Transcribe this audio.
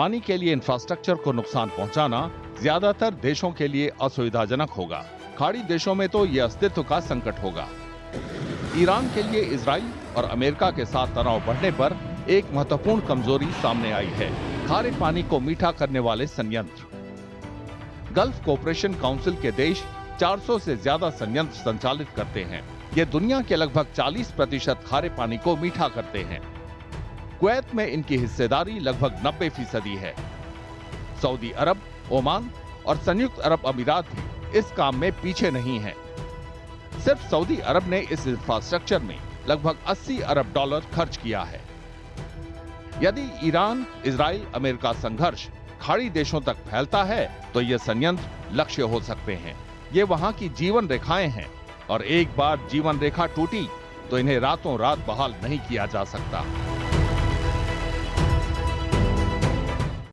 पानी के लिए इंफ्रास्ट्रक्चर को नुकसान पहुंचाना ज्यादातर देशों के लिए असुविधाजनक होगा। खाड़ी देशों में तो यह अस्तित्व का संकट होगा। ईरान के लिए इजराइल और अमेरिका के साथ तनाव बढ़ने पर एक महत्वपूर्ण कमजोरी सामने आई है, खारे पानी को मीठा करने वाले संयंत्र। गल्फ कोऑपरेशन काउंसिल के देश 400 से ज्यादा संयंत्र संचालित करते हैं। ये दुनिया के लगभग 40% खारे पानी को मीठा करते हैं। कुवैत में इनकी हिस्सेदारी लगभग 90% है। सऊदी अरब, ओमान और संयुक्त अरब अमीरात भी इस काम में पीछे नहीं है। सिर्फ सऊदी अरब ने इस इंफ्रास्ट्रक्चर में लगभग $80 अरब खर्च किया है। यदि ईरान, इजराइल, अमेरिका संघर्ष खाड़ी देशों तक फैलता है तो ये संयंत्र लक्ष्य हो सकते हैं। ये वहां की जीवन रेखाएं हैं और एक बार जीवन रेखा टूटी तो इन्हें रातों रात बहाल नहीं किया जा सकता।